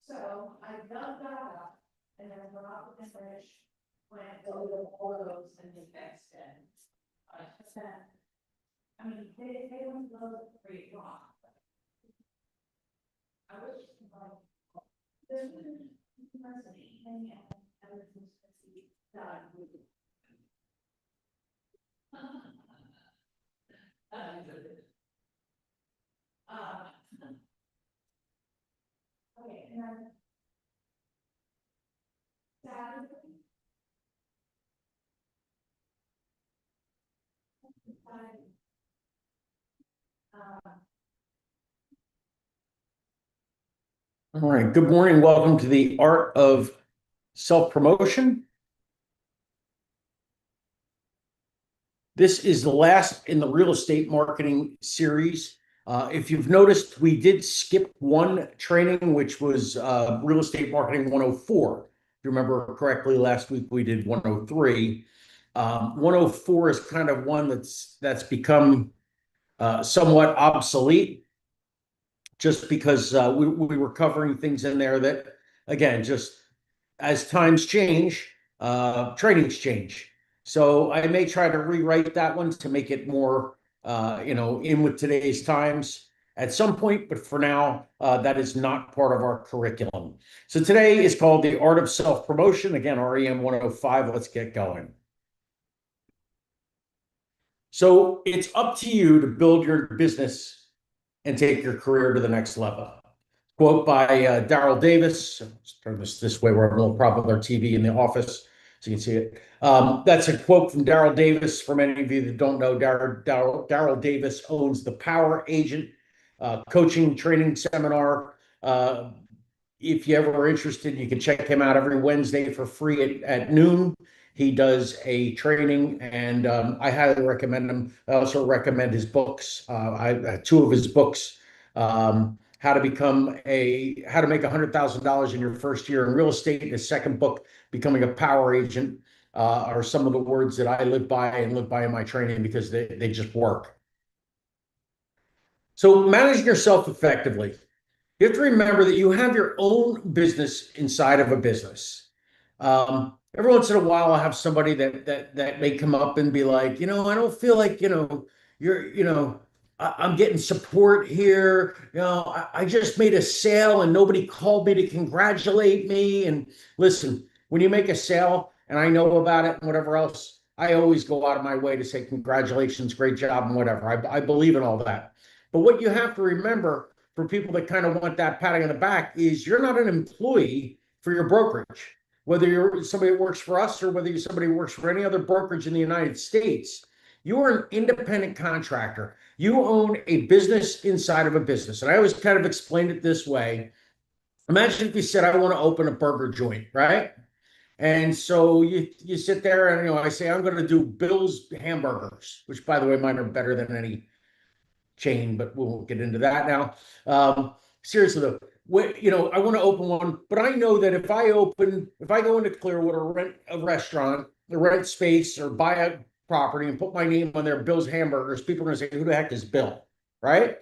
So I dug that up and then went out with the British plant, all of those and they fixed it. I mean, they don't go pretty wrong. I wish, there's university and everything's done. Okay, and then Saturday. All right, good morning. Welcome to the Art of Self-Promotion. This is the last in the real estate marketing series. If you've noticed, we did skip one training, which was Real Estate Marketing 104. If you remember correctly, last week we did 103. 104 is kind of one that's become somewhat obsolete, just because we were covering things in there that, again, just as times change, trainings change. So I may try to rewrite that one to make it more, in with today's times at some point, but for now, that is not part of our curriculum. So today is called The Art of Self-Promotion. Again, REM 105. Let's get going. So it's up to you to build your business and take your career to the next level. Quote by Daryl Davis. Let's turn this way where I'm a little problem with our TV in the office so you can see it. That's a quote from Daryl Davis. For many of you that don't know, Daryl Davis owns the Power Agent coaching training seminar. If you ever are interested, you can check him out every Wednesday for free at noon. He does a training, and I highly recommend him. I also recommend his books. Two of his books, how to make $100,000 in your first year in real estate. And his second book, Becoming a Power Agent, are some of the words that I live by and live by in my training because they just work. So managing yourself effectively. You have to remember that you have your own business inside of a business. Every once in a while, I'll have somebody that may come up and be like, I don't feel like, I'm getting support here. I just made a sale and nobody called me to congratulate me. And listen, when you make a sale and I know about it and whatever else, I always go out of my way to say congratulations, great job, and whatever. I believe in all that. But what you have to remember for people that kind of want that patting on the back is you're not an employee for your brokerage. Whether you're somebody that works for us or whether you're somebody who works for any other brokerage in the United States, you are an independent contractor. You own a business inside of a business. And I always kind of explained it this way. Imagine if you said, I want to open a burger joint, right? And so you sit there and, I say, I'm going to do Bill's hamburgers, which, by the way, mine are better than any chain, but we'll get into that now. Seriously though, I want to open one, but I know that if I go into Clearwater, rent a restaurant, or rent space, or buy a property and put my name on there, Bill's Hamburgers, people are going to say, who the heck is Bill, right?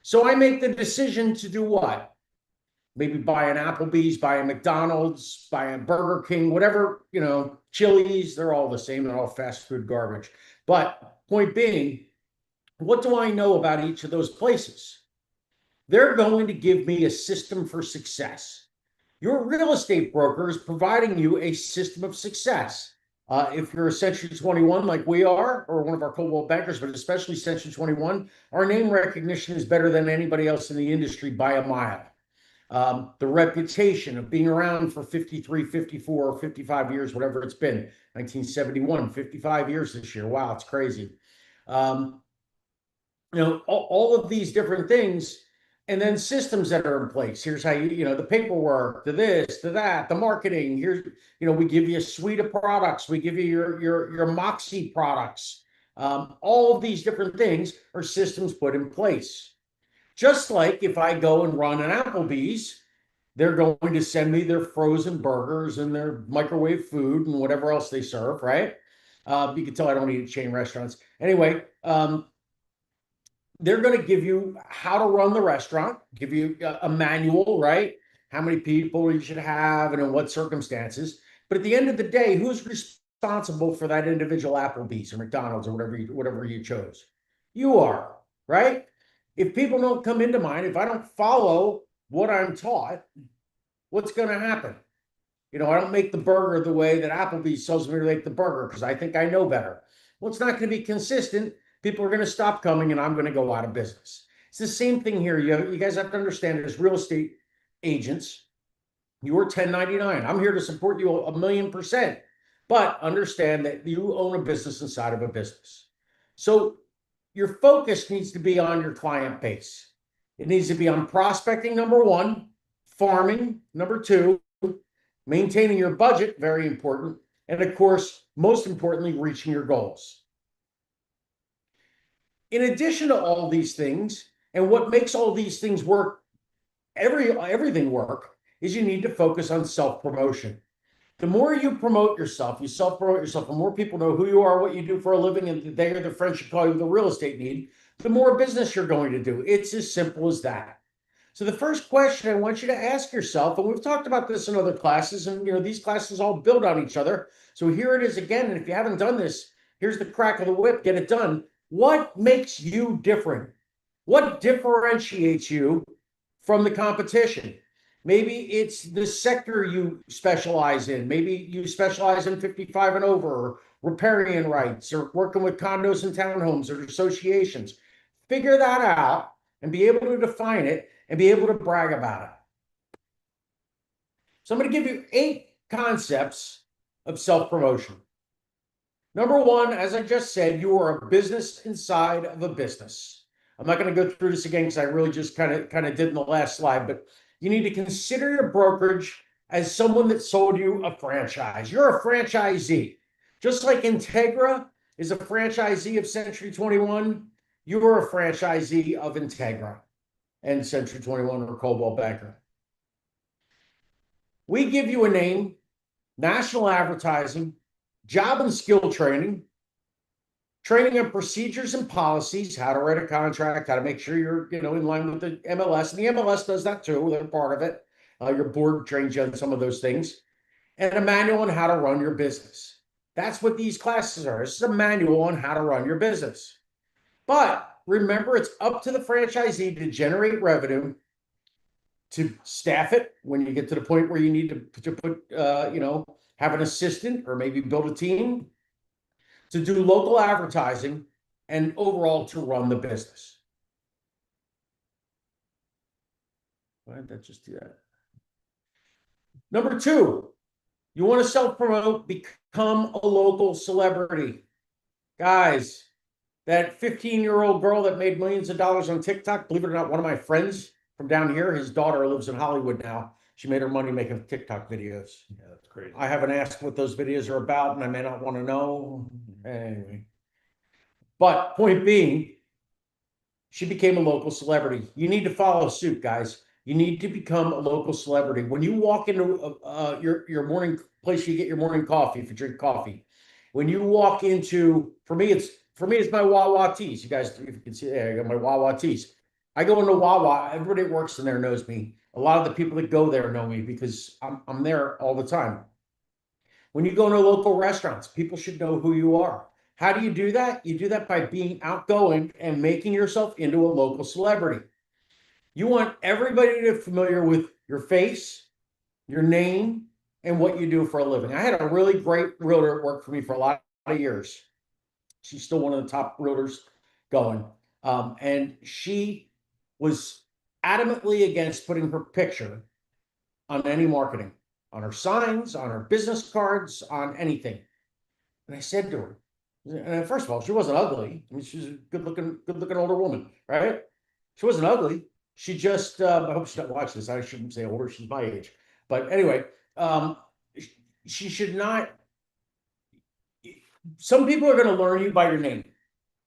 So I make the decision to do what? Maybe buy an Applebee's, buy a McDonald's, buy a Burger King, whatever, Chili's, they're all the same. They're all fast food garbage. But point being, what do I know about each of those places? They're going to give me a system for success. Your real estate broker is providing you a system of success. If you're a Century 21 like we are, or one of our Coldwell bankers, but especially Century 21, our name recognition is better than anybody else in the industry by a mile. The reputation of being around for 53, 54, 55 years, whatever it's been, 1971, 55 years this year. Wow, it's crazy. All of these different things, and then systems that are in place. Here's how the paperwork, to this, to that, the marketing. Here's, we give you a suite of products. We give you your Moxie products. All of these different things are systems put in place. Just like if I go and run an Applebee's, they're going to send me their frozen burgers and their microwave food and whatever else they serve, right? You can tell I don't eat at chain restaurants. Anyway, they're going to give you how to run the restaurant, give you a manual, right? How many people you should have and in what circumstances. But at the end of the day, who's responsible for that individual Applebee's or McDonald's or whatever you chose? You are, right? If people don't come into mine, if I don't follow what I'm taught, what's going to happen? I don't make the burger the way that Applebee's tells me to make the burger because I think I know better. Well, it's not going to be consistent. People are going to stop coming and I'm going to go out of business. It's the same thing here. You guys have to understand as real estate agents, you're 1099. I'm here to support you 1,000,000%. But understand that you own a business inside of a business. So your focus needs to be on your client base. It needs to be on prospecting, number one, farming, number two, maintaining your budget, very important, and of course, most importantly, reaching your goals. In addition to all these things, and what makes all these things work, everything work, is you need to focus on self-promotion. The more you promote yourself, you self-promote yourself, the more people know who you are, what you do for a living, and they are the friends you call you the real estate need, the more business you're going to do. It's as simple as that. So the first question I want you to ask yourself, and we've talked about this in other classes, and these classes all build on each other. So here it is again, and if you haven't done this, here's the crack of the whip, get it done. What makes you different? What differentiates you from the competition? Maybe it's the sector you specialize in. Maybe you specialize in 55 and over, or riparian rights, or working with condos and townhomes or associations. Figure that out and be able to define it and be able to brag about it. So I'm going to give you 8 concepts of self-promotion. Number one, as I just said, you are a business inside of a business. I'm not going to go through this again because I really just kind of did in the last slide, but you need to consider your brokerage as someone that sold you a franchise. You're a franchisee. Just like Integra is a franchisee of Century 21, you're a franchisee of Integra and Century 21 or Coldwell Banker. We give you a name, national advertising, job and skill training, training on procedures and policies, how to write a contract, how to make sure you're in line with the MLS. And the MLS does that too. They're part of it. Your board trains you on some of those things. And a manual on how to run your business. That's what these classes are. This is a manual on how to run your business. But remember, it's up to the franchisee to generate revenue, to staff it when you get to the point where you need to put, have an assistant or maybe build a team, to do local advertising, and overall to run the business. Why did that just do that? Number two, you want to self-promote, become a local celebrity. Guys, that 15-year-old girl that made millions of dollars on TikTok, believe it or not, one of my friends from down here, his daughter lives in Hollywood now. She made her money making TikTok videos. Yeah, that's crazy. I haven't asked what those videos are about, and I may not want to know. Anyway. But point being, she became a local celebrity. You need to follow suit, guys. You need to become a local celebrity. When you walk into your morning place, you get your morning coffee if you drink coffee. When you walk into, for me, it's my Wawa teas. You guys, if you can see there, I got my Wawa teas. I go into Wawa. Everybody that works in there knows me. A lot of the people that go there know me because I'm there all the time. When you go into local restaurants, people should know who you are. How do you do that? You do that by being outgoing and making yourself into a local celebrity. You want everybody to be familiar with your face, your name, and what you do for a living. I had a really great realtor that worked for me for a lot of years. She's still one of the top realtors going. And she was adamantly against putting her picture on any marketing, on her signs, on her business cards, on anything. And I said to her, and first of all, she wasn't ugly. I mean, she's a good looking older woman, right? She wasn't ugly. She just, I hope she's not watching this. I shouldn't say older. She's my age. But anyway, she should not. Some people are going to learn you by your name.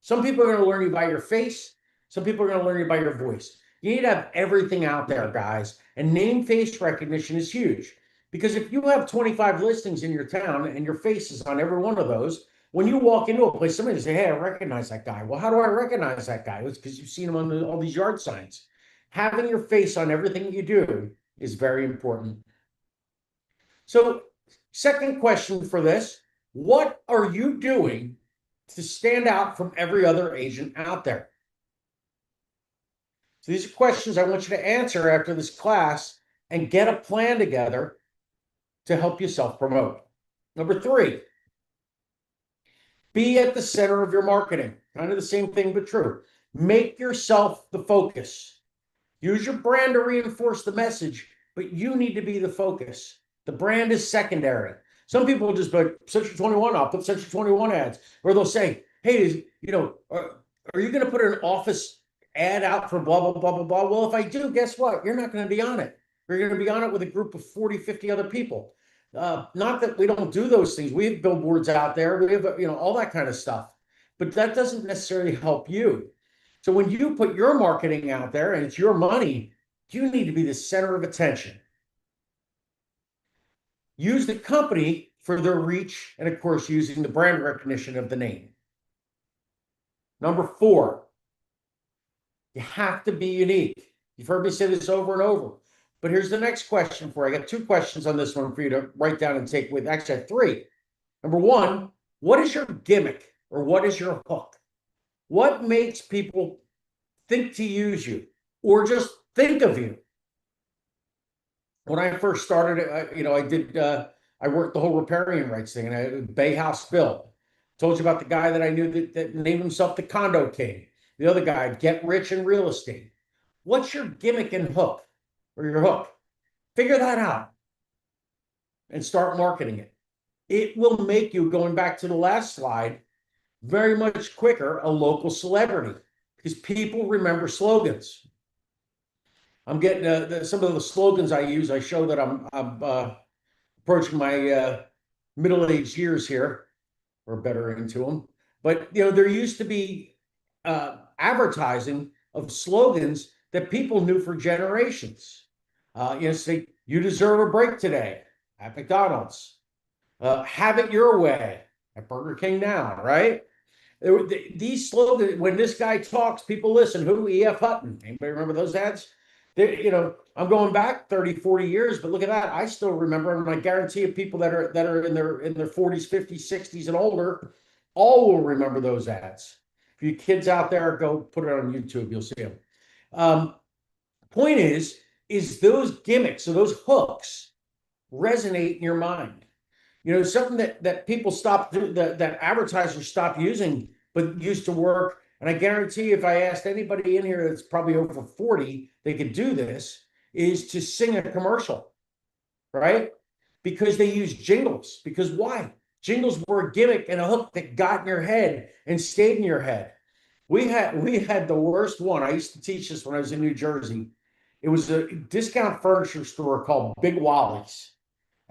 Some people are going to learn you by your face. Some people are going to learn you by your voice. You need to have everything out there, guys. And name face recognition is huge. Because if you have 25 listings in your town and your face is on every one of those, When you walk into a place, somebody say, "Hey, I recognize that guy." Well, how do I recognize that guy? It's because you've seen him on all these yard signs. Having your face on everything you do is very important. So, second question for this, what are you doing to stand out from every other agent out there? So these are questions I want you to answer after this class and get a plan together to help you self-promote. Number 3, be at the center of your marketing. Kind of the same thing, but true. Make yourself the focus. Use your brand to reinforce the message, but you need to be the focus. The brand is secondary. Some people will just put Century 21, I'll put Century 21 ads, or they'll say, hey, are you going to put an office ad out for blah, blah, blah, blah, blah? Well, if I do, guess what? You're not going to be on it. You're going to be on it with a group of 40, 50 other people. Not that we don't do those things. We have billboards out there. We have, all that kind of stuff. But that doesn't necessarily help you. So when you put your marketing out there and it's your money, you need to be the center of attention. Use the company for their reach and, of course, using the brand recognition of the name. Number 4, you have to be unique. You've heard me say this over and over. But here's the next question for you. I got 2 questions on this one for you to write down and take with. Actually, I have 3. Number 1, what is your gimmick or what is your hook? What makes people think to use you or just think of you? When I first started, I worked the whole riparian rights thing, and I Bay House Bill. Told you about the guy that I knew that named himself the Condo King. The other guy, Get Rich in Real Estate. What's your gimmick and hook or your hook? Figure that out and start marketing it. It will make you, going back to the last slide, very much quicker a local celebrity because people remember slogans. I'm getting some of the slogans I use. I show that I'm approaching my middle-aged years here, or better into them. But there used to be advertising of slogans that people knew for generations. Say, "You deserve a break today" at McDonald's. "Have it your way" at Burger King now, right? These slogans, when this guy talks, people listen. Who? E.F. Hutton. Anybody remember those ads? I'm going back 30, 40 years, but look at that. I still remember, and I guarantee you people that are in their 40s, 50s, 60s, and older, all will remember those ads. If you kids out there, go put it on YouTube, you'll see them. Point is those gimmicks or those hooks resonate in your mind. Something that people that advertisers stopped using, but used to work. And I guarantee if I asked anybody in here that's probably over 40, they could do this, is to sing a commercial, right? Because they use jingles. Because why? Jingles were a gimmick and a hook that got in your head and stayed in your head. We had the worst one. I used to teach this when I was in New Jersey. It was a discount furniture store called Big Wally's.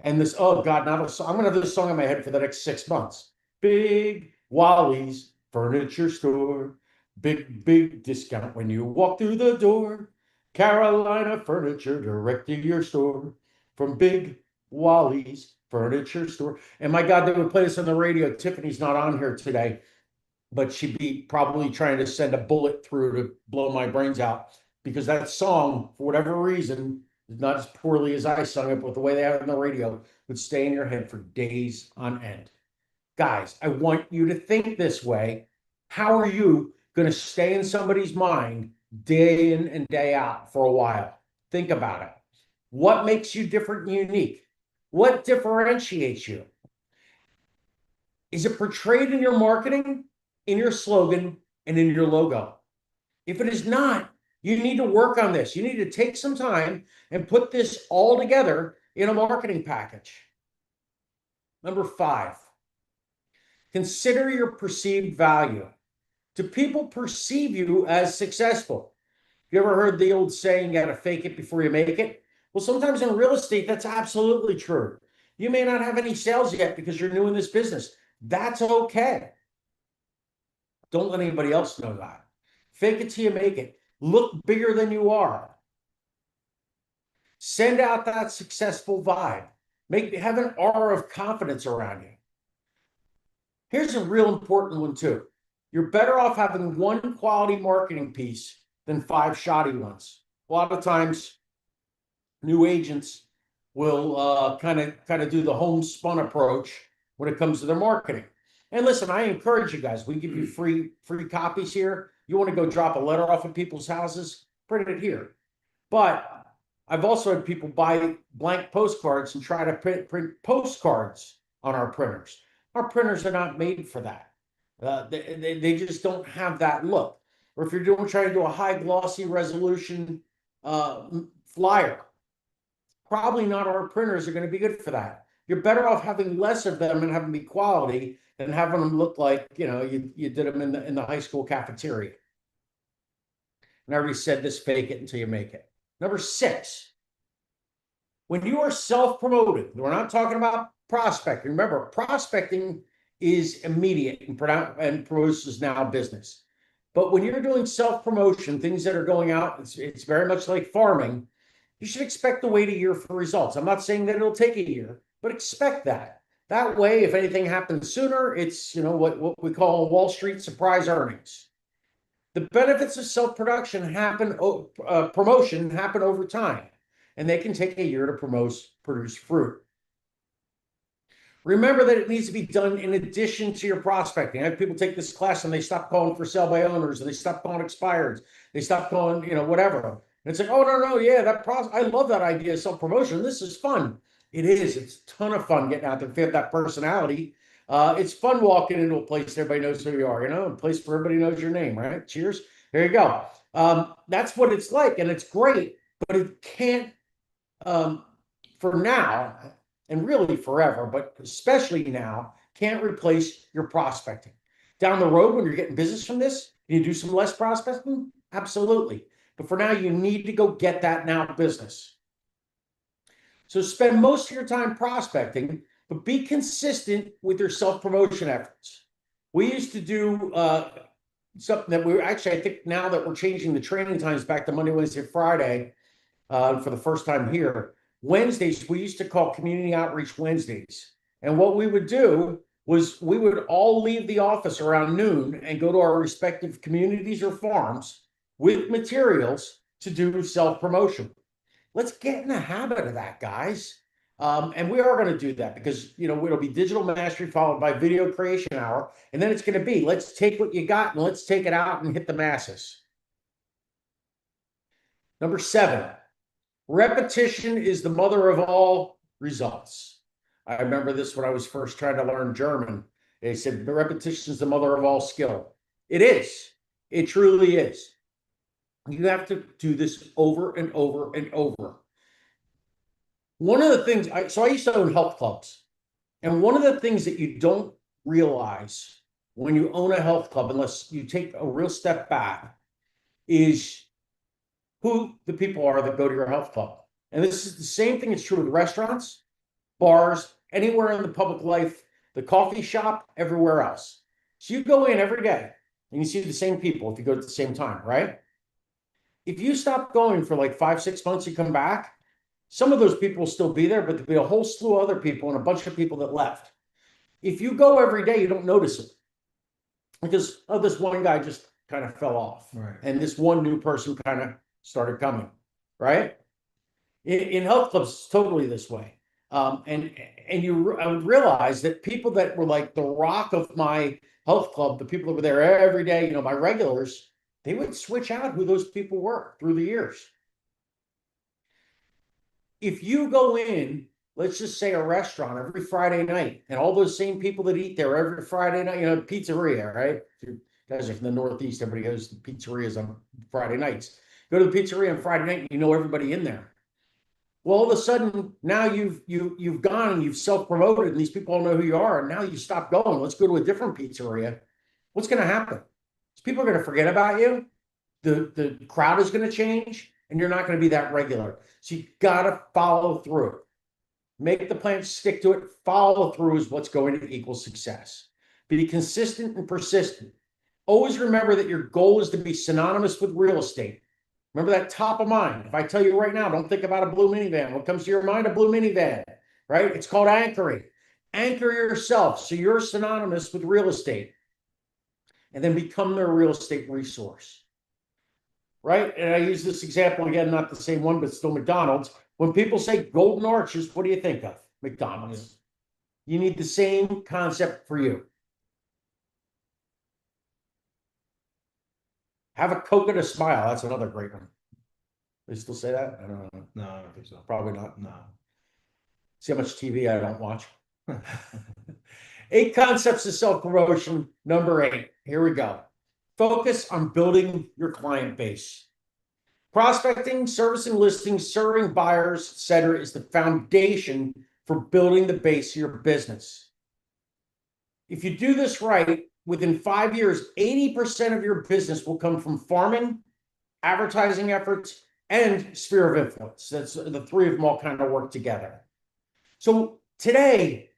And this, oh God, I'm going to have this song in my head for the next 6 months. Big Wally's Furniture Store. Big discount when you walk through the door. Carolina Furniture direct to your store. From Big Wally's Furniture Store. And my God, they would play this on the radio. Tiffany's not on here today, but she'd be probably trying to send a bullet through to blow my brains out because that song, for whatever reason, not as poorly as I sung it, but the way they have it on the radio, would stay in your head for days on end. Guys, I want you to think this way. How are you going to stay in somebody's mind day in and day out for a while? Think about it. What makes you different and unique? What differentiates you? Is it portrayed in your marketing, in your slogan, and in your logo? If it is not, you need to work on this. You need to take some time and put this all together in a marketing package. Number 5, consider your perceived value. Do people perceive you as successful? You ever heard the old saying, you got to fake it before you make it? Well, sometimes in real estate, that's absolutely true. You may not have any sales yet because you're new in this business. That's okay. Don't let anybody else know that. Fake it till you make it. Look bigger than you are. Send out that successful vibe. Have an aura of confidence around you. Here's a real important one too. You're better off having one quality marketing piece than five shoddy ones. A lot of times, new agents will kind of do the homespun approach when it comes to their marketing. And listen, I encourage you guys. We give you free copies here. You want to go drop a letter off at people's houses, print it here. But I've also had people buy blank postcards and try to print postcards on our printers. Our printers are not made for that. They just don't have that look. Or if you're trying to do a high glossy resolution flyer, probably not our printers are going to be good for that. You're better off having less of them and having them be quality than having them look like, you did them in the high school cafeteria. And I already said this, fake it until you make it. Number 6, when you are self-promoted, we're not talking about prospecting. Remember, prospecting is immediate and produces now business. But when you're doing self-promotion, things that are going out, it's very much like farming. You should expect to wait a year for results. I'm not saying that it'll take a year, but expect that. That way, if anything happens sooner, it's what we call Wall Street surprise earnings. The benefits of self-promotion happen over time, and they can take a year to produce fruit. Remember that it needs to be done in addition to your prospecting. I have people take this class and they stop calling for sale by owners, and they stop calling expireds, they stop calling, whatever. And it's like, oh, no, yeah, I love that idea of self-promotion. This is fun. It is. It's a ton of fun getting out there. If you have that personality, it's fun walking into a place everybody knows who you are, a place where everybody knows your name, right? Cheers. There you go. That's what it's like, and it's great, but it can't, for now, and really forever, but especially now, can't replace your prospecting. Down the road, when you're getting business from this, can you do some less prospecting? Absolutely. But for now, you need to go get that now business. So spend most of your time prospecting, but be consistent with your self-promotion efforts. We used to do something that I think now that we're changing the training times back to Monday, Wednesday, Friday for the first time here. Wednesdays, we used to call Community Outreach Wednesdays. And what we would do was we would all leave the office around noon and go to our respective communities or farms with materials to do self-promotion. Let's get in the habit of that, guys. And we are going to do that because, it'll be digital mastery followed by video creation hour. And then it's going to be, let's take what you got and let's take it out and hit the masses. Number 7. Repetition is the mother of all results. I remember this when I was first trying to learn German. They said repetition is the mother of all skill. It is. It truly is. You have to do this over and over and over. One of the things, I used to own health clubs. And one of the things that you don't realize when you own a health club, unless you take a real step back, is who the people are that go to your health club. And this is the same thing. It's true with restaurants, bars, anywhere in the public life, the coffee shop, everywhere else. So you go in every day and you see the same people if you go at the same time, right? If you stop going for like 5-6 months, you come back, some of those people will still be there, but there'll be a whole slew of other people and a bunch of people that left. If you go every day, you don't notice it because, this one guy just kind of fell off. Right. And this one new person kind of started coming, right? In health clubs, it's totally this way. I would realize that people that were like the rock of my health club, the people that were there every day, my regulars, they would switch out who those people were through the years. If you go in, let's just say a restaurant every Friday night, and all those same people that eat there every Friday night, pizzeria, right? If you guys are from the Northeast, everybody goes to pizzerias on Friday nights. Go to the pizzeria on Friday night, and you know everybody in there. Well, all of a sudden, now you've gone and you've self-promoted, and these people all know who you are, and now you stop going. Let's go to a different pizzeria. What's going to happen? People are going to forget about you. The crowd is going to change, and you're not going to be that regular. So you got to follow through. Make the plan, stick to it. Follow through is what's going to equal success. Be consistent and persistent. Always remember that your goal is to be synonymous with real estate. Remember that top of mind. If I tell you right now, don't think about a blue minivan. What comes to your mind? A blue minivan, right? It's called anchoring. Anchor yourself so you're synonymous with real estate, and then become their real estate resource. Right? And I use this example again, not the same one, but still McDonald's. When people say golden arches, what do you think of? McDonald's. You need the same concept for you. Have a Coke and a smile. That's another great one. They still say that? I don't know. No, I don't think so. Probably not. No. See how much TV I don't watch. 8 concepts of self-promotion. Number 8. Here we go. Focus on building your client base. Prospecting, servicing listings, serving buyers, etc., is the foundation for building the base of your business. If you do this right, within 5 years, 80% of your business will come from farming, advertising efforts, and sphere of influence. That's the 3 of them all kind of work together. So today,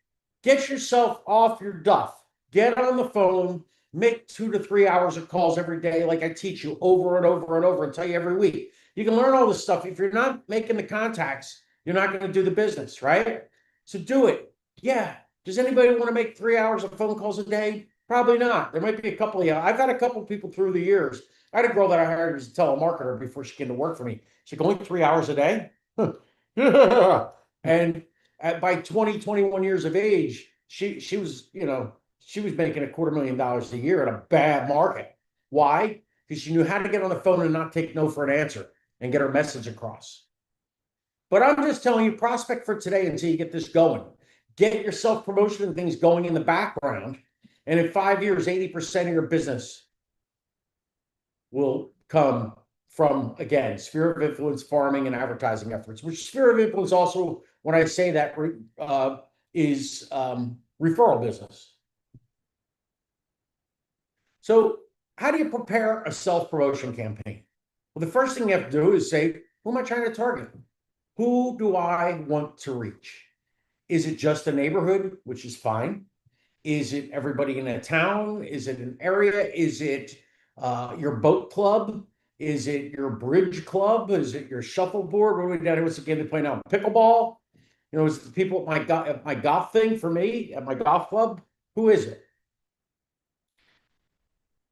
get yourself off your duff. Get on the phone, make 2 to 3 hours of calls every day, like I teach you over and over and over and tell you every week. You can learn all this stuff. If you're not making the contacts, you're not going to do the business, right? So do it. Yeah. Does anybody want to make 3 hours of phone calls a day? Probably not. There might be a couple of you. I've had a couple of people through the years. I had a girl that I hired as a telemarketer before she came to work for me. She said, going 3 hours a day? Yeah. And by 20, 21 years of age, she was, she was making $250,000 a year in a bad market. Why? Because she knew how to get on the phone and not take no for an answer and get her message across. But I'm just telling you, prospect for today until you get this going. Get your self-promotion and things going in the background. And in 5 years, 80% of your business will come from, again, sphere of influence, farming, and advertising efforts, which sphere of influence also, when I say that, is referral business. So how do you prepare a self-promotion campaign? Well, the first thing you have to do is say, who am I trying to target? Who do I want to reach? Is it just a neighborhood, which is fine? Is it everybody in a town? Is it an area? Is it your boat club? Is it your bridge club? Is it your shuffleboard? What are we doing? What's the game they play now? Pickleball? Is it the people at my golf thing for me, at my golf club? Who is it?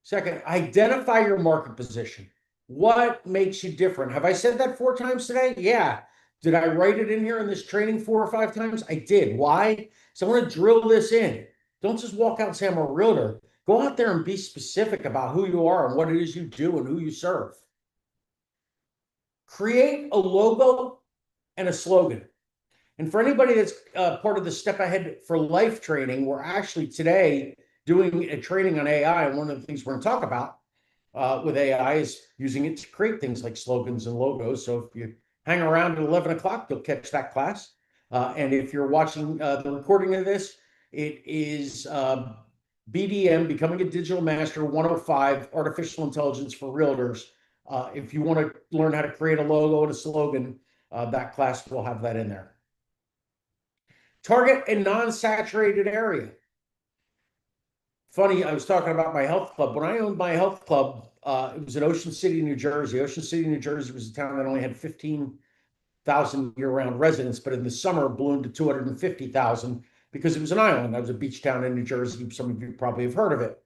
Second, identify your market position. What makes you different? Have I said that 4 times today? Yeah. Did I write it in here in this training 4 or 5 times? I did. Why? So I want to drill this in. Don't just walk out and say I'm a realtor. Go out there and be specific about who you are and what it is you do and who you serve. Create a logo and a slogan. And for anybody that's part of the Step Ahead for Life training, we're actually today doing a training on AI. And one of the things we're going to talk about with AI is using it to create things like slogans and logos. So if you hang around at 11 o'clock, you'll catch that class. And if you're watching the recording of this, it is BDM, Becoming a Digital Master 105, Artificial Intelligence for Realtors. If you want to learn how to create a logo and a slogan, that class will have that in there. Target a non-saturated area. Funny, I was talking about my health club. When I owned my health club, it was in Ocean City, New Jersey. Ocean City, New Jersey was a town that only had 15,000 year-round residents, but in the summer ballooned to 250,000 because it was an island. That was a beach town in New Jersey. Some of you probably have heard of it.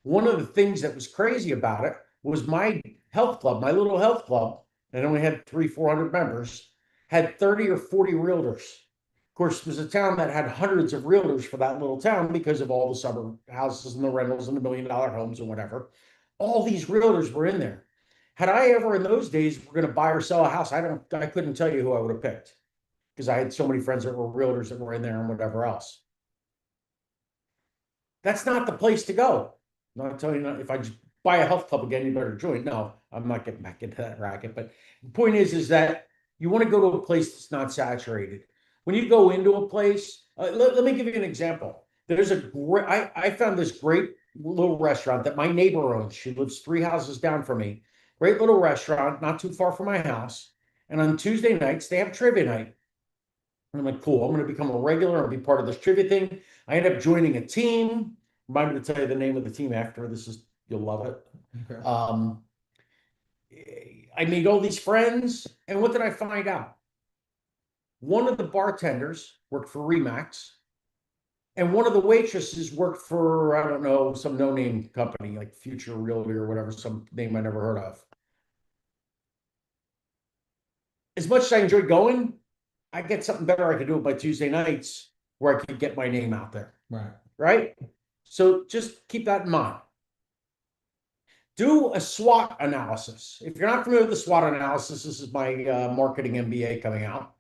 One of the things that was crazy about it was my health club, my little health club, and only had 300-400 members, had 30 or 40 realtors. Of course, it was a town that had hundreds of realtors for that little town because of all the summer houses and the rentals and the $1 million homes and whatever. All these realtors were in there. Had I ever in those days were going to buy or sell a house, I couldn't tell you who I would have picked because I had so many friends that were realtors that were in there and whatever else. That's not the place to go. I'm not telling you, if I buy a health club again, you better join. No, I'm not getting back into that racket. But the point is that you want to go to a place that's not saturated. When you go into a place, let me give you an example. There's a great, I found this great little restaurant that my neighbor owns. She lives 3 houses down from me. Great little restaurant, not too far from my house. And on Tuesday nights, they have trivia night. And I'm like, cool, I'm going to become a regular and be part of this trivia thing. I end up joining a team. Remind me to tell you the name of the team after. You'll love it. Okay. I made all these friends. And what did I find out? One of the bartenders worked for Remax. And one of the waitresses worked for, I don't know, some no-name company like Future Realty or whatever, some name I never heard of. As much as I enjoy going, I get something better I could do it by Tuesday nights where I could get my name out there. Right. Right? So just keep that in mind. Do a SWOT analysis. If you're not familiar with the SWOT analysis, this is my marketing MBA coming out.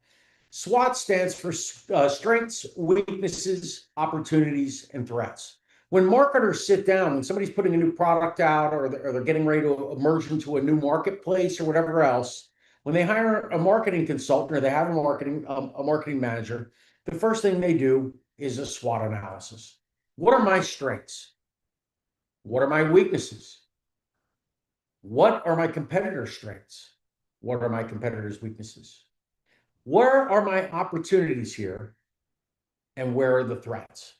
SWOT stands for strengths, weaknesses, opportunities, and threats. When marketers sit down, when somebody's putting a new product out or they're getting ready to emerge into a new marketplace or whatever else, when they hire a marketing consultant or they have a marketing manager, the first thing they do is a SWOT analysis. What are my strengths? What are my weaknesses? What are my competitors' strengths? What are my competitors' weaknesses? Where are my opportunities here? And where are the threats?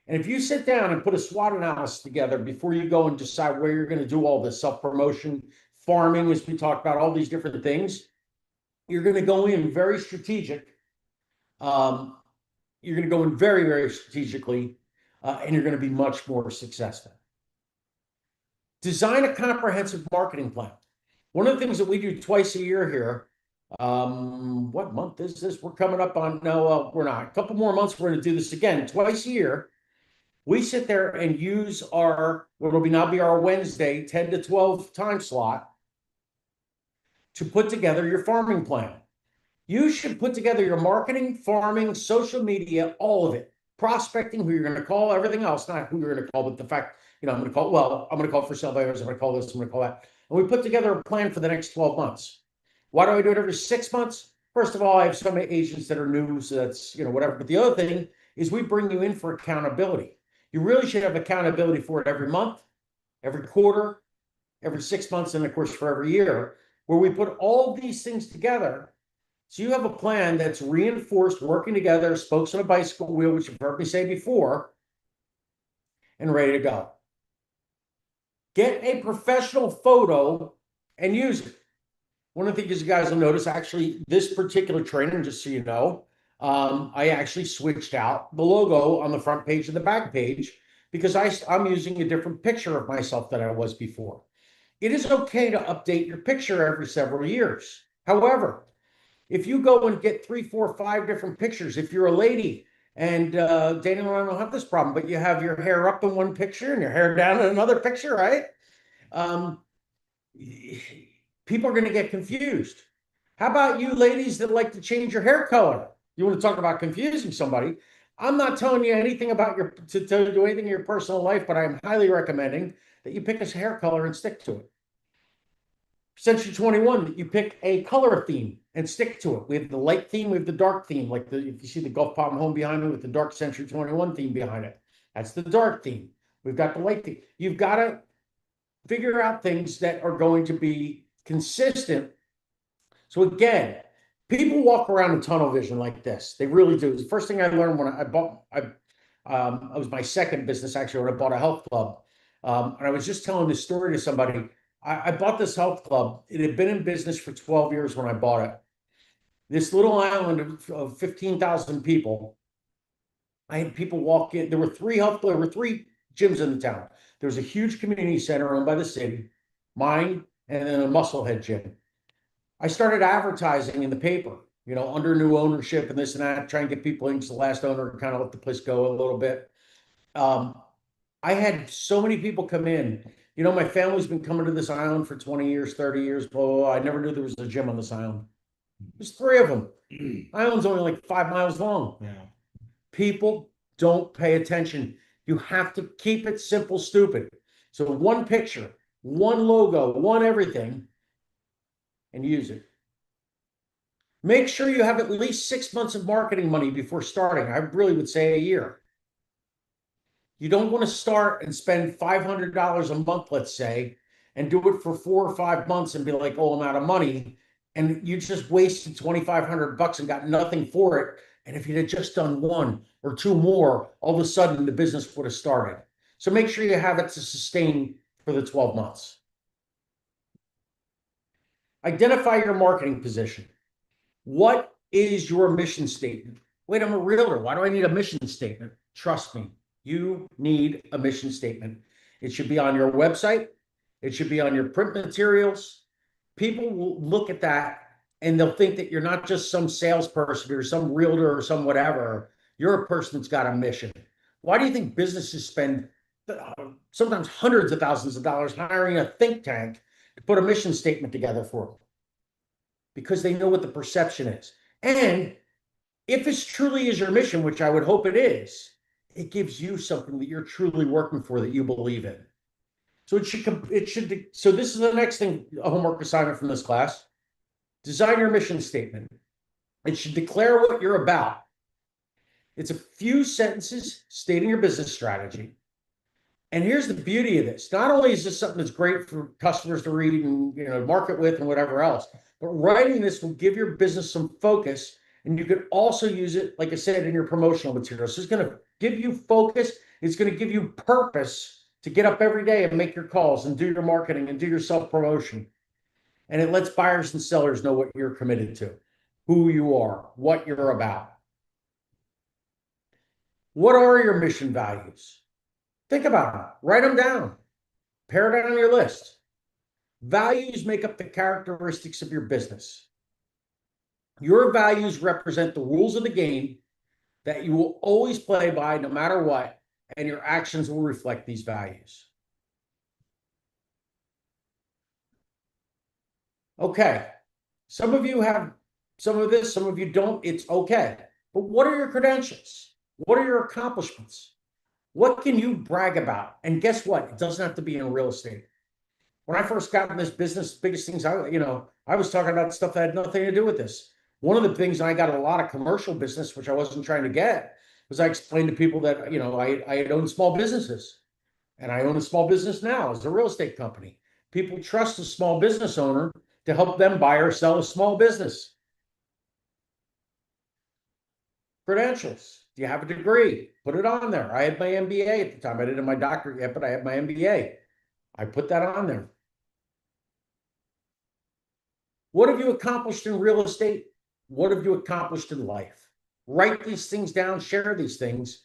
And if you sit down and put a SWOT analysis together before you go and decide where you're going to do all this self-promotion, farming, as we talked about, all these different things, you're going to go in very strategic. You're going to go in very, very strategically, and you're going to be much more successful. Design a comprehensive marketing plan. One of the things that we do twice a year here, what month is this? We're coming up on, no, we're not. A couple more months, we're going to do this again twice a year. We sit there and use our, what will now be our Wednesday 10 to 12 time slot to put together your farming plan. You should put together your marketing, farming, social media, all of it. Prospecting, who you're going to call, everything else, not who you're going to call, but the fact, I'm going to call, well, I'm going to call for sale buyers, I'm going to call this, I'm going to call that. And we put together a plan for the next 12 months. Why do I do it every 6 months? First of all, I have so many agents that are new, so that's, whatever. But the other thing is we bring you in for accountability. You really should have accountability for it every month, every quarter, every 6 months, and of course for every year, where we put all these things together. So you have a plan that's reinforced, working together, spokes on a bicycle wheel, which you've heard me say before, and ready to go. Get a professional photo and use it. One of the things you guys will notice, actually, this particular training, just so you know, I actually switched out the logo on the front page and the back page because I'm using a different picture of myself than I was before. It is okay to update your picture every several years. However, if you go and get 3, 4, 5 different pictures, if you're a lady and Daniel and I don't have this problem, but you have your hair up in one picture and your hair down in another picture, right? People are going to get confused. How about you ladies that like to change your hair color? You want to talk about confusing somebody? I'm not telling you anything about to do anything in your personal life, but I'm highly recommending that you pick a hair color and stick to it. Century 21, you pick a color theme and stick to it. We have the light theme, we have the dark theme, like if you see the Gulf Palm home behind me with the dark Century 21 theme behind it. That's the dark theme. We've got the light theme. You've got to figure out things that are going to be consistent. So again, people walk around in tunnel vision like this. They really do. The first thing I learned when I was my second business actually when I bought a health club. And I was just telling this story to somebody. I bought this health club. It had been in business for 12 years when I bought it. This little island of 15,000 people. I had people walk in. There were three gyms in the town. There was a huge community center owned by the city, mine, and then a Musclehead gym. I started advertising in the paper, under new ownership and this and that, trying to get people into the last owner and kind of let the place go a little bit. I had so many people come in. My family's been coming to this island for 20 years, 30 years, blah, blah, blah. I never knew there was a gym on this island. There's 3 of them. Island's only like 5 miles long. Yeah. People don't pay attention. You have to keep it simple, stupid. So one picture, one logo, one everything, and use it. Make sure you have at least 6 months of marketing money before starting. I really would say a year. You don't want to start and spend $500 a month, let's say, and do it for 4 or 5 months and be like, oh, I'm out of money. And you just wasted $2,500 and got nothing for it. And if you'd have just done 1 or 2 more, all of a sudden the business would have started. So make sure you have it to sustain for the 12 months. Identify your marketing position. What is your mission statement? Wait, I'm a realtor. Why do I need a mission statement? Trust me, you need a mission statement. It should be on your website. It should be on your print materials. People will look at that and they'll think that you're not just some salesperson or some realtor or some whatever. You're a person that's got a mission. Why do you think businesses spend sometimes hundreds of thousands of dollars hiring a think tank to put a mission statement together for them? Because they know what the perception is. And if it truly is your mission, which I would hope it is, it gives you something that you're truly working for that you believe in. So so this is the next thing, a homework assignment from this class. Design your mission statement. It should declare what you're about. It's a few sentences stating your business strategy. And here's the beauty of this. Not only is this something that's great for customers to read and market with and whatever else, but writing this will give your business some focus. And you can also use it, like I said, in your promotional materials. So it's going to give you focus. It's going to give you purpose to get up every day and make your calls and do your marketing and do your self-promotion. And it lets buyers and sellers know what you're committed to, who you are, what you're about. What are your mission values? Think about them. Write them down. Pare down your list. Values make up the characteristics of your business. Your values represent the rules of the game that you will always play by no matter what, and your actions will reflect these values. Okay, some of you have some of this, some of you don't. It's okay. But what are your credentials? What are your accomplishments? What can you brag about? And guess what? It doesn't have to be in real estate. When I first got in this business, biggest things I was talking about stuff that had nothing to do with this. One of the things I got a lot of commercial business, which I wasn't trying to get, was I explained to people that, I had owned small businesses, and I own a small business now as a real estate company. People trust a small business owner to help them buy or sell a small business. Credentials. Do you have a degree? Put it on there. I had my MBA at the time. I didn't have my doctorate yet, but I had my MBA. I put that on there. What have you accomplished in real estate? What have you accomplished in life? Write these things down, share these things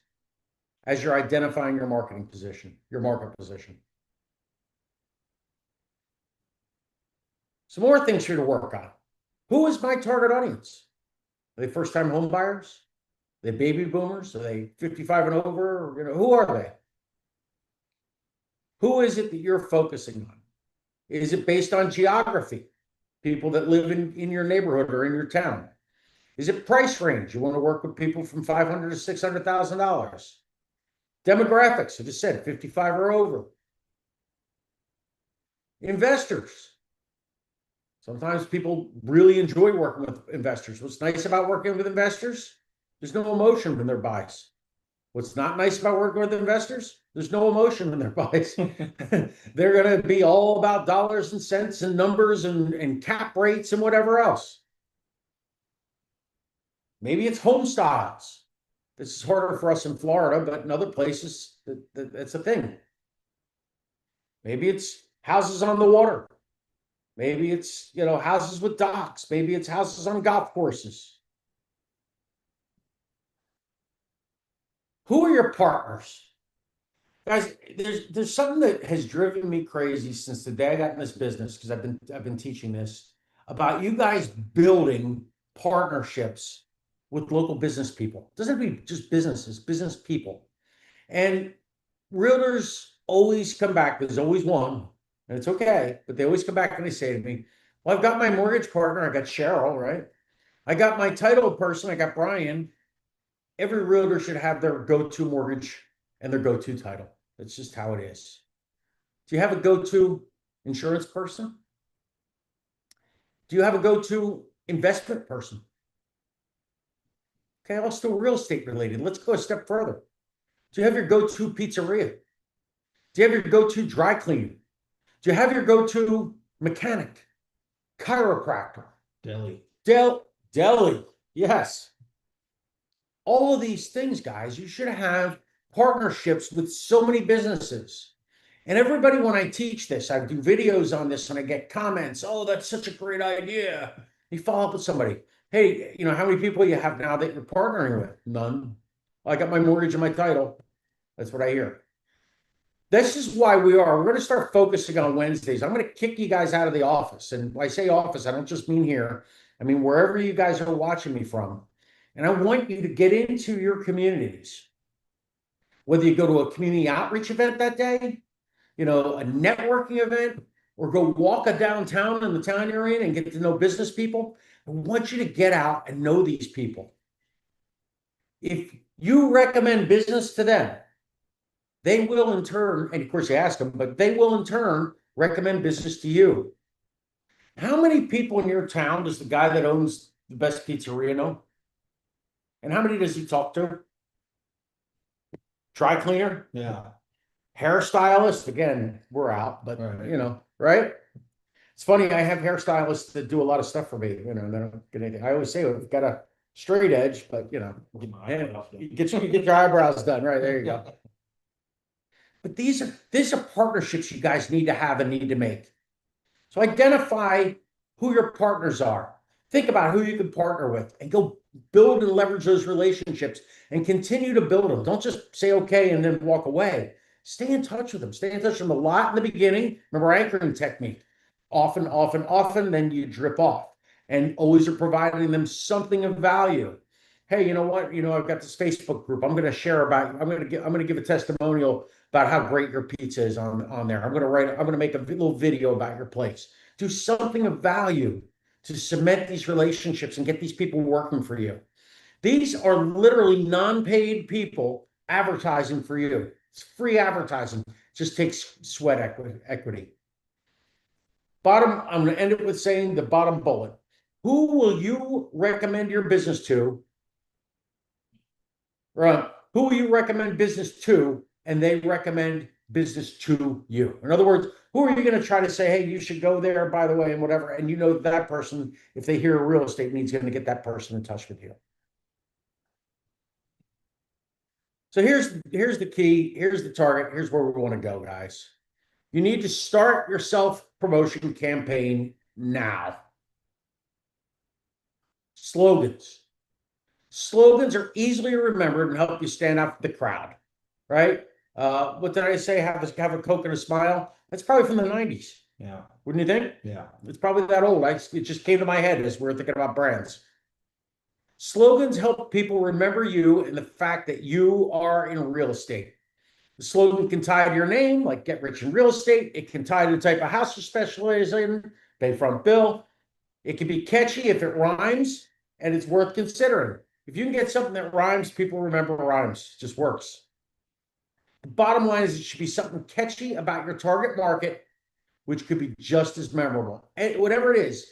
as you're identifying your marketing position, your market position. Some more things here to work on. Who is my target audience? Are they first-time home buyers? Are they baby boomers? Are they 55 and over? Who are they? Who is it that you're focusing on? Is it based on geography? People that live in your neighborhood or in your town? Is it price range? You want to work with people from $500,000 to $600,000. Demographics, I just said 55 or over. Investors. Sometimes people really enjoy working with investors. What's nice about working with investors? There's no emotion when they're buys. What's not nice about working with investors? There's no emotion in their buys. They're going to be all about dollars and cents and numbers and cap rates and whatever else. Maybe it's home styles. This is harder for us in Florida, but in other places, that's a thing. Maybe it's houses on the water. Maybe it's, houses with docks. Maybe it's houses on golf courses. Who are your partners? Guys, there's something that has driven me crazy since the day I got in this business, because I've been teaching this, about you guys building partnerships with local business people. It doesn't have to be just businesses, business people. And realtors always come back. There's always one, and it's okay, but they always come back and they say to me, well, I've got my mortgage partner. I got Cheryl, right? I got my title person. I got Brian. Every realtor should have their go-to mortgage and their go-to title. That's just how it is. Do you have a go-to insurance person? Do you have a go-to investment person? Okay, let's do real estate related. Let's go a step further. Do you have your go-to pizzeria? Do you have your go-to dry cleaning? Do you have your go-to mechanic, chiropractor? Deli. Deli, yes. All of these things, guys, you should have partnerships with so many businesses. And everybody, when I teach this, I do videos on this and I get comments. Oh, that's such a great idea. You follow up with somebody. Hey, how many people you have now that you're partnering with? None. I got my mortgage and my title. That's what I hear. This is why we're going to start focusing on Wednesdays. I'm going to kick you guys out of the office. And when I say office, I don't just mean here. I mean wherever you guys are watching me from. And I want you to get into your communities. Whether you go to a community outreach event that day, a networking event, or go walk a downtown in the town you're in and get to know business people. I want you to get out and know these people. If you recommend business to them, they will in turn, and of course you ask them, but they will in turn recommend business to you. How many people in your town does the guy that owns the best pizzeria know? And how many does he talk to? Dry cleaner? Yeah. Hairstylist? Again, we're out, but Right. right? It's funny, I have hairstylists that do a lot of stuff for me. They don't get anything. I always say we've got a straight edge, but you get your eyebrows done, right? There you go. But these are partnerships you guys need to have and need to make. So identify who your partners are. Think about who you can partner with and go build and leverage those relationships and continue to build them. Don't just say okay and then walk away. Stay in touch with them. Stay in touch with them a lot in the beginning. Remember anchoring technique. Often, then you drip off and always are providing them something of value. Hey, you know what? I've got this Facebook group. I'm going to share about, I'm going to give a testimonial about how great your pizza is on there. I'm going to make a little video about your place. Do something of value to cement these relationships and get these people working for you. These are literally non-paid people advertising for you. It's free advertising. It just takes sweat equity. I'm going to end it with saying the bottom bullet. Who will you recommend your business to? Right. Who will you recommend business to? And they recommend business to you. In other words, who are you going to try to say, hey, you should go there, by the way, and whatever. And that person, if they hear a real estate needs, going to get that person in touch with you. So here's the key. Here's the target. Here's where we want to go, guys. You need to start your self-promotion campaign now. Slogans. Slogans are easily remembered and help you stand out from the crowd, right? What did I say? Have a Coke and a smile. That's probably from the 90s. Yeah. Wouldn't you think? Yeah. It's probably that old. It just came to my head as we're thinking about brands. Slogans help people remember you and the fact that you are in real estate. The slogan can tie to your name, like get rich in real estate. It can tie to the type of house you specialize in, Bayfront Bill. It can be catchy if it rhymes, and it's worth considering. If you can get something that rhymes, people remember rhymes. It just works. The bottom line is it should be something catchy about your target market, which could be just as memorable. And whatever it is,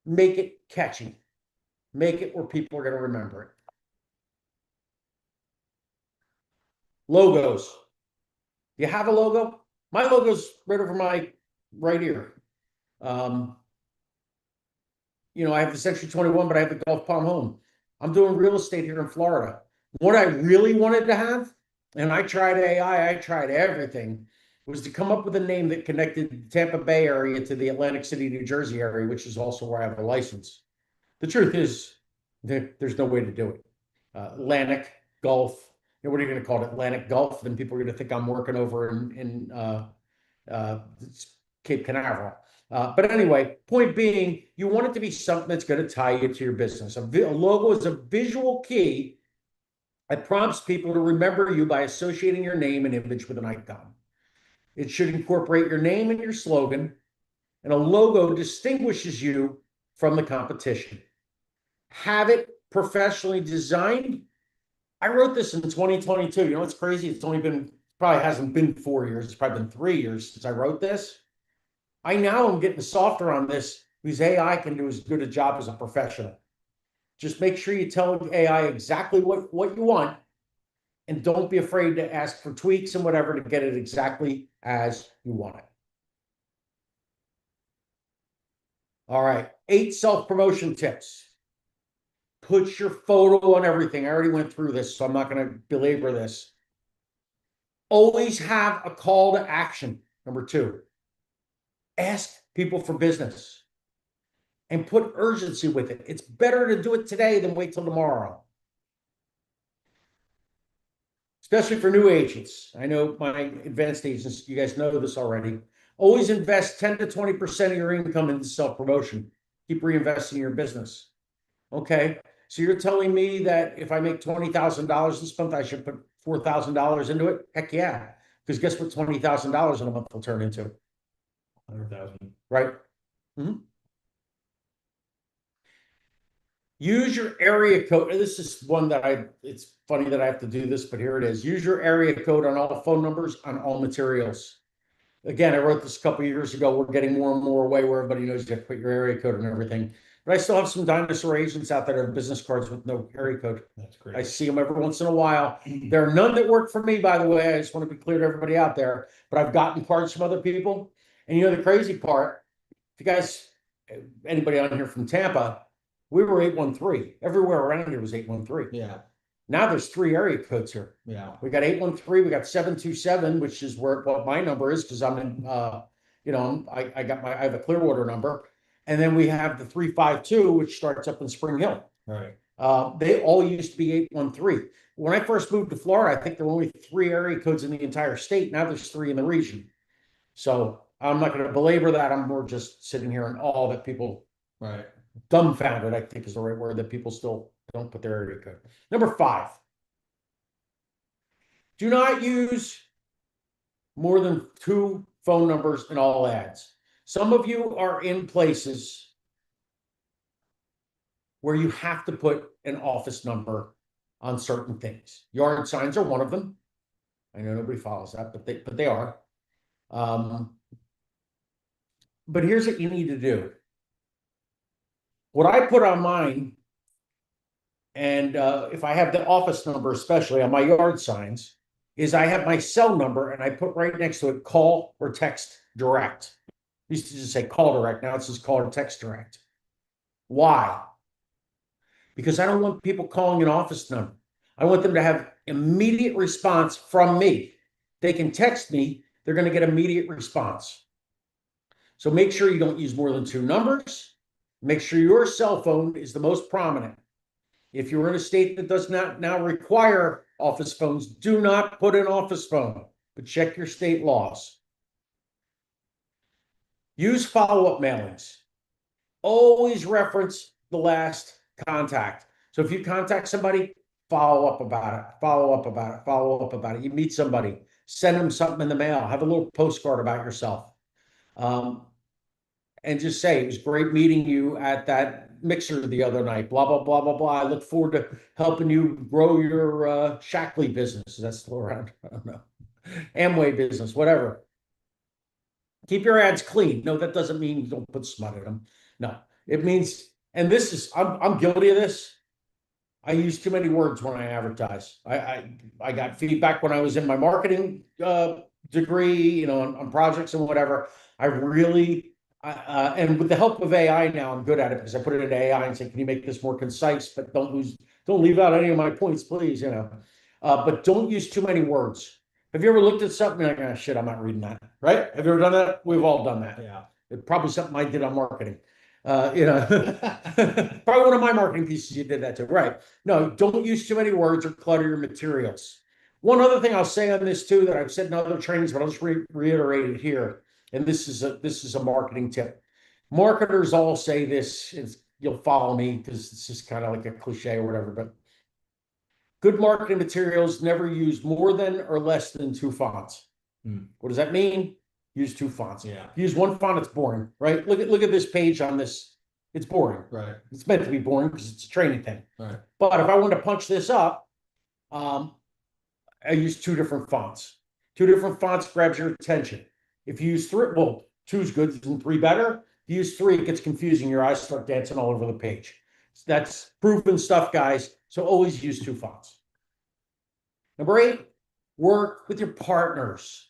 make it catchy. Make it where people are going to remember it. Logos. You have a logo? My logo's right over right here. I have the Century 21, but I have the Gulf Palm Home. I'm doing real estate here in Florida. What I really wanted to have, and I tried AI, I tried everything, was to come up with a name that connected the Tampa Bay area to the Atlantic City, New Jersey area, which is also where I have a license. The truth is, there's no way to do it. Atlantic, Gulf, what are you going to call it? Atlantic Gulf? Then people are going to think I'm working over in Cape Canaveral. But anyway, point being, you want it to be something that's going to tie you to your business. A logo is a visual key that prompts people to remember you by associating your name and image with an icon. It should incorporate your name and your slogan, and a logo distinguishes you from the competition. Have it professionally designed. I wrote this in 2022. You know what's crazy? Probably hasn't been 4 years. It's probably been 3 years since I wrote this. I now am getting softer on this because AI can do as good a job as a professional. Just make sure you tell AI exactly what you want, and don't be afraid to ask for tweaks and whatever to get it exactly as you want it. All right, 8 self-promotion tips. Put your photo on everything. I already went through this, so I'm not going to belabor this. Always have a call to action. Number 2. Ask people for business and put urgency with it. It's better to do it today than wait till tomorrow. especially for new agents. I know my advanced agents, you guys know this already. Always invest 10 to 20% of your income into self-promotion. Keep reinvesting in your business. Okay. So you're telling me that if I make $20,000 this month, I should put $4,000 into it? Heck yeah. Because guess what $20,000 in a month will turn into? 100,000. Right? Use your area code. This is one that it's funny that I have to do this, but here it is. Use your area code on all phone numbers on all materials. Again, I wrote this a couple years ago. We're getting more and more away where everybody knows you have to put your area code and everything. But I still have some dinosaur agents out there that have business cards with no area code. That's I great. see them every once in a while. There are none that work for me, by the way. I just want to be clear to everybody out there. But I've gotten cards from other people. And you know the crazy part, if you guys, anybody on here from Tampa, we were 813. Everywhere around here was 813. Yeah, Now there's 3 area codes here. yeah, We got 813, we got 727, which is what my number is because I'm in you know, I have a Clearwater number. And then we have the 352, which starts up in Spring Hill. right. They all used to be 813. When I first moved to Florida, I think there were only 3 area codes in the entire state. Now there's 3 in the region. So I'm not going to belabor that. I'm more just sitting here in awe that people Right. dumbfounded, I think is the right word, that people still don't put their area code. Number 5, do not use more than 2 phone numbers in all ads. Some of you are in places where you have to put an office number on certain things. Yard signs are one of them. I know nobody follows that, but they are. But here's what you need to do. What I put on mine, and if I have the office number, especially on my yard signs, is I have my cell number and I put right next to it call or text direct. I used to just say call direct. Now it says call or text direct. Why? Because I don't want people calling an office number. I want them to have immediate response from me. They can text me, they're going to get immediate response. So make sure you don't use more than 2 numbers. Make sure your cell phone is the most prominent. If you're in a state that does not now require office phones, do not put an office phone, but check your state laws. Use follow-up mailings. Always reference the last contact. So if you contact somebody, follow up about it, follow up about it, follow up about it. You meet somebody, send them something in the mail, have a little postcard about yourself. And just say, it was great meeting you at that mixer the other night, blah, blah, blah, blah, blah. I look forward to helping you grow your Shackley business. That's still around. I don't know. Amway business, whatever. Keep your ads clean. No, that doesn't mean you don't put smut in them. No, it means, and this is, I'm guilty of this. I use too many words when I advertise. I got feedback when I was in my marketing degree, you know, on projects and whatever. I really, and with the help of AI now, I'm good at it because I put it into AI and say, can you make this more concise, but don't leave out any of my points, please, you know. But don't use too many words. Have you ever looked at something like, oh, shit, I'm not reading that, right? Have you ever done that? We've all done that. Yeah. It's probably something I did on marketing. You know, probably one of my marketing pieces you did that too, right? No, don't use too many words or clutter your materials. One other thing I'll say on this too that I've said in other trainings, but I'll just reiterate it here. And this is a marketing tip. Marketers all say this. You'll follow me because it's just kind of like a cliche or whatever. But good marketing materials never use more than or less than 2 fonts. What does that mean? Use 2 fonts. Yeah. Use 1 font, it's boring, right? Look at this page on this. It's boring. Right. It's meant to be boring because it's a training thing. Right. But if I want to punch this up, I use 2 different fonts. 2 different fonts grabs your attention. If you use 3, well, 2 is good, isn't 3 better? If you use 3, it gets confusing. Your eyes start dancing all over the page. That's proven stuff, guys. So always use 2 fonts. Number 8, work with your partners.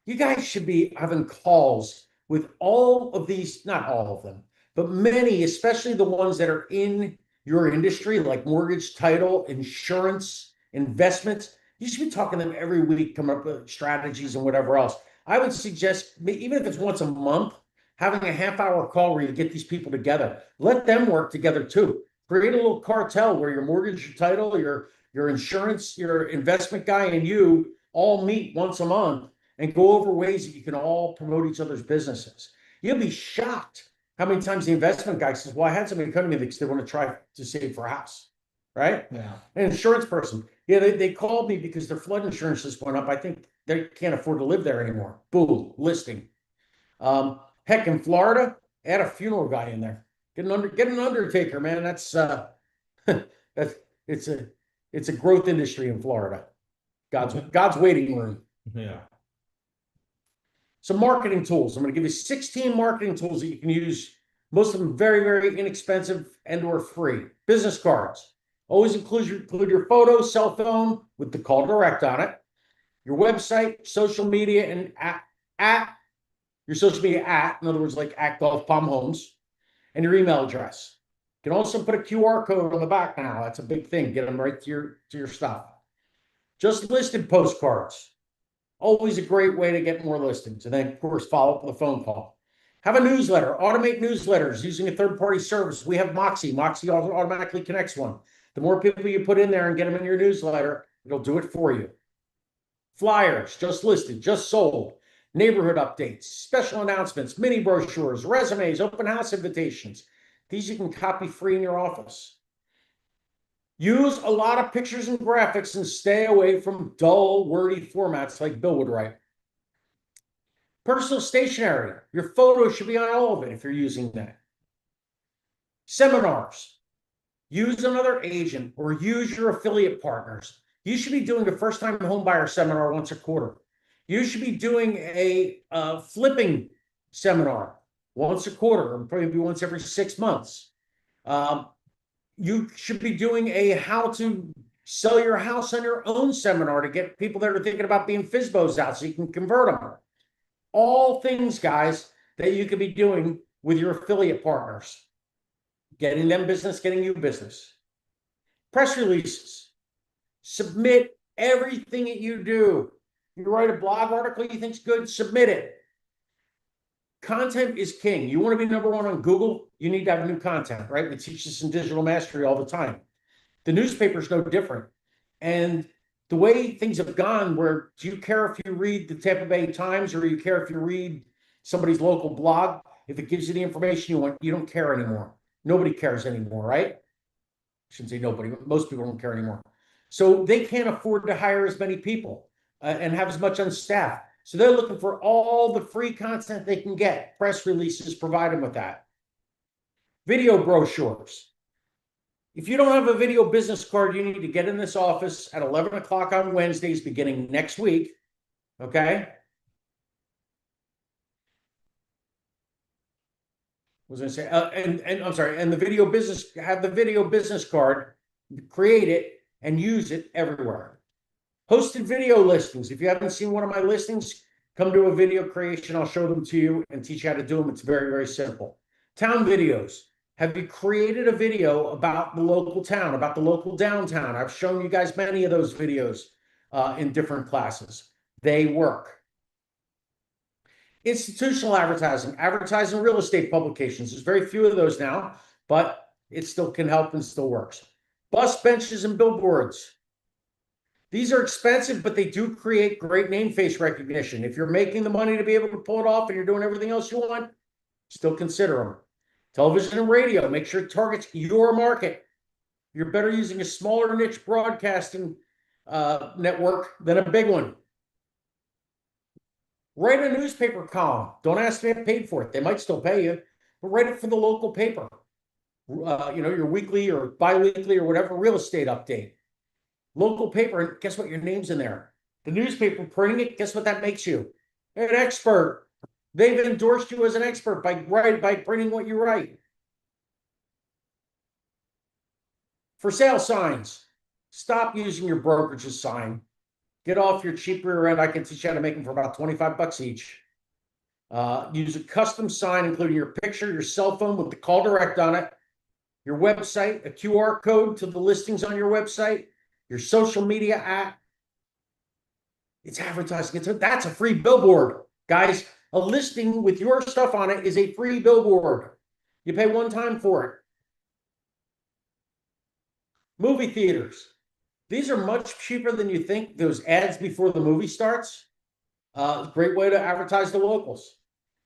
You guys should be having calls with all of these, not all of them, but many, especially the ones that are in your industry, like mortgage, title, insurance, investments. You should be talking to them every week, coming up with strategies and whatever else. I would suggest, even if it's once a month, having a half-hour call where you get these people together. Let them work together too. Create a little cartel where your mortgage, your title, your your insurance, your investment guy, and you all meet once a month and go over ways that you can all promote each other's businesses. You'll be shocked how many times the investment guy says, well, I had somebody come to me because they want to try to save for a house, right? Yeah. An insurance person, yeah, they called me because their flood insurance just went up. I think they can't afford to live there anymore. Boom, listing. Heck, in Florida, add a funeral guy in there. Get an undertaker, man. That's that's it's a growth industry in Florida. God's waiting room. Yeah. Some marketing tools. I'm going to give you 16 marketing tools that you can use. Most of them very, very inexpensive and/or free. Business cards. Always include your photo, cell phone with the call direct on it. Your website, social media, and at your social media in other words, like at Golf Palm Homes, and your email address. You can also put a QR code on the back now. That's a big thing. Get them right to your stuff. Just listed postcards. Always a great way to get more listings. And then, of course, follow up with a phone call. Have a newsletter. Automate newsletters using a third-party service. We have Moxie. Moxie automatically connects one. The more people you put in there and get them in your newsletter, it'll do it for you. Flyers, just listed, just sold. Neighborhood updates, special announcements, mini brochures, resumes, open house invitations. These you can copy free in your office. Use a lot of pictures and graphics and stay away from dull, wordy formats like Bill would write. Personal stationery. Your photo should be on all of it if you're using that. Seminars. Use another agent or use your affiliate partners. You should be doing a first-time homebuyer seminar once a quarter. You should be doing a flipping seminar once a quarter, or probably once every 6 months. You should be doing a how to sell your house on your own seminar to get people that are thinking about being FSBOs out so you can convert them. All things, guys, that you could be doing with your affiliate partners. Getting them business, getting you business. Press releases. Submit everything that you do. You write a blog article you think's good, submit it. Content is king. You want to be number one on Google, you need to have new content, right? We teach this in digital mastery all the time. The newspaper's no different. And the way things have gone, where do you care if you read the Tampa Bay Times or do you care if you read somebody's local blog? If it gives you the information you want, you don't care anymore. Nobody cares anymore, right? I shouldn't say nobody, but most people don't care anymore. So they can't afford to hire as many people and have as much on staff. So they're looking for all the free content they can get. Press releases provide them with that. Video brochures. If you don't have a video business card, you need to get in this office at 11 o'clock on Wednesdays beginning next week. Okay? Was I say? And I'm sorry. And the video business, have the video business card, create it, and use it everywhere. Hosted video listings. If you haven't seen one of my listings, come to a video creation. I'll show them to you and teach you how to do them. It's very, very simple. Town videos. Have you created a video about the local town, about the local downtown? I've shown you guys many of those videos in different classes. They work. Institutional advertising, advertising real estate publications. There's very few of those now, but it still can help and still works. Bus benches and billboards. These are expensive, but they do create great name face recognition. If you're making the money to be able to pull it off and you're doing everything else you want, still consider them. Television and radio, make sure it targets your market. You're better using a smaller niche broadcasting network than a big one. Write a newspaper column. Don't ask to get paid for it. They might still pay you, but write it for the local paper. Your weekly or bi-weekly or whatever real estate update. Local paper, and guess what? Your name's in there. The newspaper printing it, guess what that makes you? An expert. They've endorsed you as an expert by printing what you write. For sale signs, stop using your brokerage's sign. Get off your cheap rear end. I can teach you how to make them for about 25 bucks each. Use a custom sign, including your picture, your cell phone with the call direct on it, your website, a QR code to the listings on your website, your social media app. It's advertising. That's a free billboard, guys. A listing with your stuff on it is a free billboard. You pay one time for it. Movie theaters. These are much cheaper than you think. Those ads before the movie starts. Great way to advertise the locals.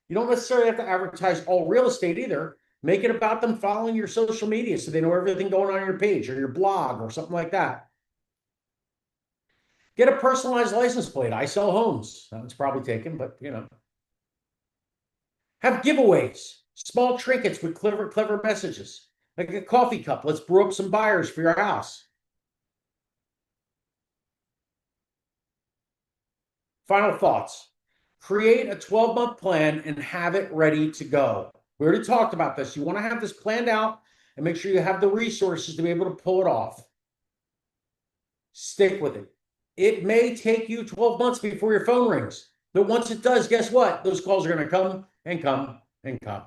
You don't necessarily have to advertise all real estate either. Make it about them following your social media so they know everything going on your page or your blog or something like that. Get a personalized license plate. I sell homes. That one's probably taken, but you know. Have giveaways, small trinkets with clever messages, like a coffee cup. Let's brew up some buyers for your house. Final thoughts. Create a 12-month plan and have it ready to go. We already talked about this. You want to have this planned out and make sure you have the resources to be able to pull it off. Stick with it. It may take you 12 months before your phone rings, but once it does, guess what? Those calls are going to come and come and come.